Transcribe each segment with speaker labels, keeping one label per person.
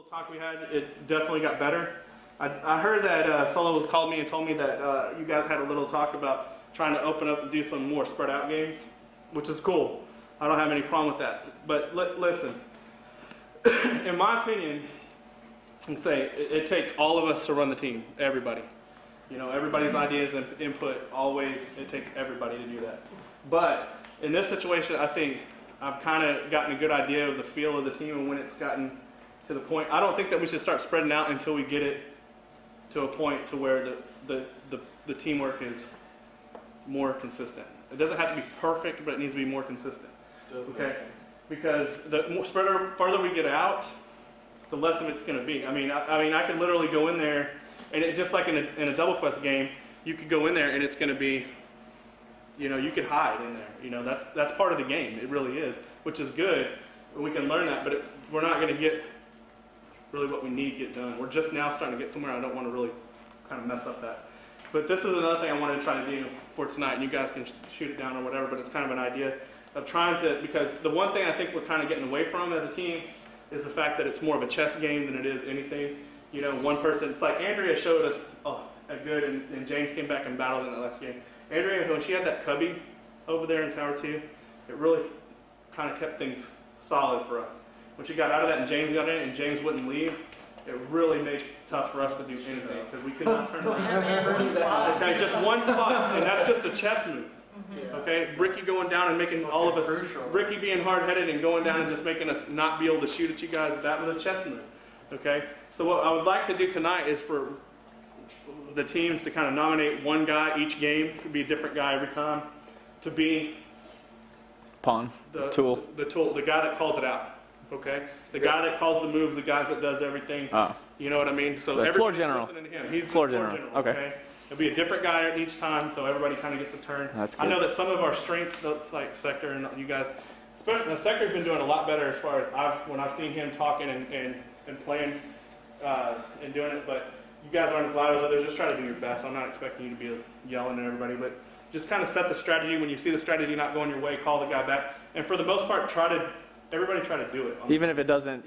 Speaker 1: little talk we had, it definitely got better. I heard that Solo called me and told me that you guys had a little talk about trying to open up and do some more spread out games, which is cool. I don't have any problem with that. But listen, in my opinion, and say it takes all of us to run the team, everybody. You know, everybody's ideas and input, always, it takes everybody to do that. But in this situation, I think I've kind of gotten a good idea of the feel of the team and when it's gotten to the point. I don't think that we should start spreading out until we get it to a point to where the teamwork is more consistent. It doesn't have to be perfect, but it needs to be more consistent. Okay? Because the farther we get out, the less of it's going to be. I mean, I could literally go in there, and just like in a double quest game, you could go in there and it's going to be, you know, you could hide in there. You know, that's part of the game. It really is, which is good. We can learn that, but we're not going to get really what we need to get done. We're just now starting to get somewhere. I don't want to really kind of mess up that. But this is another thing I wanted to try to do for tonight, and you guys can shoot it down or whatever, but it's kind of an idea of trying to, because the one thing I think we're kind of getting away from as a team is the fact that it's more of a chess game than it is anything. You know, one person, it's like Andrea showed us a good, and James came back and battled in that last game. Andrea, when she had that cubby over there in Tower 2, it really kind of kept things solid for us. When she got out of that and James got in it and James wouldn't leave, it really made it tough for us to do anything because we could not turn around. Okay, just one spot, and that's just a chess move. Okay, Ricky going down and making all of us, Ricky being hard-headed and going down and just making us not be able to shoot at you guys, that was a chess move. Okay, so what I would like to do tonight is for the teams to kind of nominate one guy each game, could be a different guy every time, to be
Speaker 2: pawn, the tool,
Speaker 1: the guy that calls it out. Okay, the guy that calls the moves, the guy that does everything. Oh. You know what I mean? So
Speaker 2: the floor general.
Speaker 1: Listening to him. He's
Speaker 2: floor
Speaker 1: the floor
Speaker 2: general.
Speaker 1: general. Okay. It'll be a different guy each time, so everybody kind of gets a turn.
Speaker 2: That's good.
Speaker 1: I know that some of our strengths, like Sector and you guys, especially Sector's been doing a lot better as far as when I've seen him talking and playing and doing it. But you guys aren't as loud as others. Just try to do your best. I'm not expecting you to be yelling at everybody, but just kind of set the strategy. When you see the strategy not going your way, call the guy back. And for the most part, everybody try to do it.
Speaker 2: Even if it doesn't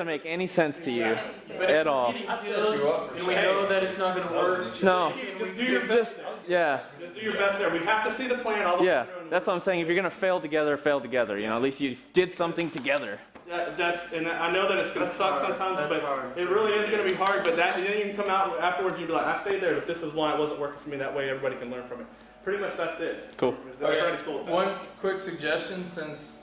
Speaker 2: make any sense to you at all.
Speaker 3: And we know that it's not going to work.
Speaker 2: No.
Speaker 1: Just do your best.
Speaker 2: Yeah.
Speaker 1: Just do your best there. We have to see the plan all the way through.
Speaker 2: That's what I'm saying. If you're going to fail together, fail together. You know, at least you did something together.
Speaker 1: And I know that it's going to suck sometimes, but it really is going to be hard. But then you can come out afterwards and you'll be like, I stayed there, but this is why it wasn't working for me. That way everybody can learn from it. Pretty much that's it.
Speaker 2: Cool.
Speaker 3: Okay. One quick suggestion, since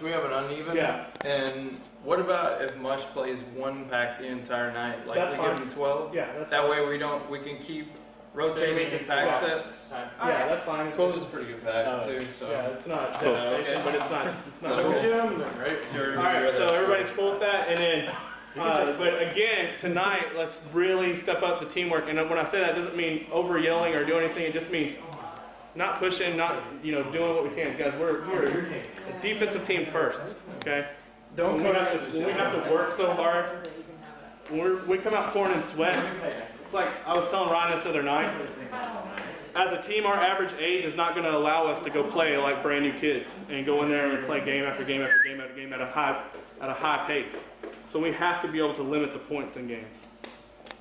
Speaker 3: we have an uneven.
Speaker 1: Yeah.
Speaker 3: And what about if Mush plays one pack the entire night, like
Speaker 1: that's
Speaker 3: we
Speaker 1: fine.
Speaker 3: give him 12?
Speaker 1: Yeah. That's
Speaker 3: that
Speaker 1: fine.
Speaker 3: way we can keep rotating the pack sets.
Speaker 1: Yeah, that's fine.
Speaker 3: 12 is a pretty good pack too. So.
Speaker 1: Yeah, it's not devastation, but it's not.
Speaker 3: Right.
Speaker 1: All right. So everybody's cool with that, and then. But again, tonight, let's really step up the teamwork. And when I say that, it doesn't mean over yelling or doing anything. It just means not pushing, not doing what we can. Guys, we're a defensive team first. Okay. When we have to work so hard, when we come out pouring and sweat. It's like I was telling Ryan this other night. As a team, our average age is not going to allow us to go play like brand new kids and go in there and play game after game after game after game at a high pace. So we have to be able to limit the points in games,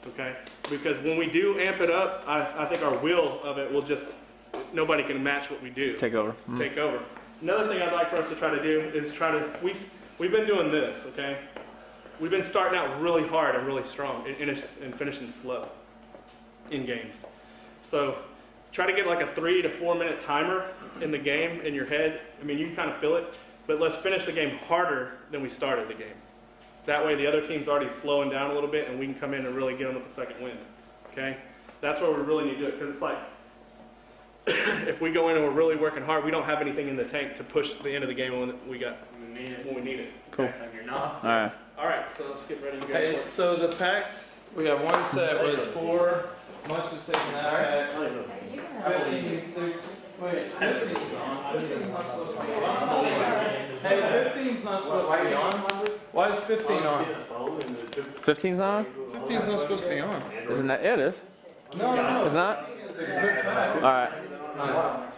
Speaker 1: okay? Because when we do amp it up, I think our will of it will just, nobody can match what we do.
Speaker 2: Take over.
Speaker 1: Take over. Another thing I'd like for us to try to do is we've been doing this, okay? We've been starting out really hard and really strong and finishing slow in games. So try to get like a 3 to 4 minute timer in the game in your head. I mean, you can kind of feel it, but let's finish the game harder than we started the game. That way the other team's already slowing down a little bit and we can come in and really get them with the second win, okay? That's where we really need to do it, because it's like, if we go in and we're really working hard, we don't have anything in the tank to push the end of the game when we need it.
Speaker 2: Cool.
Speaker 1: Okay? All right, so let's get ready to go.
Speaker 3: Okay, so the packs, we have one set was 4. Much is taking that pack. 15, 6. Wait, 15's on. 15's not supposed to be on. Hey, 15's not supposed to be on. Why is 15 on?
Speaker 2: 15's on?
Speaker 3: 15's not supposed to be on.
Speaker 2: Isn't that it? Is?
Speaker 3: No.
Speaker 2: It's not?
Speaker 3: It's a good pack.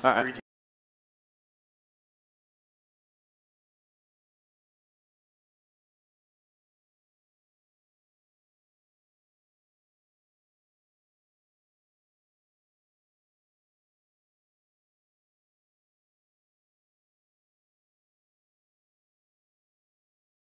Speaker 2: All right.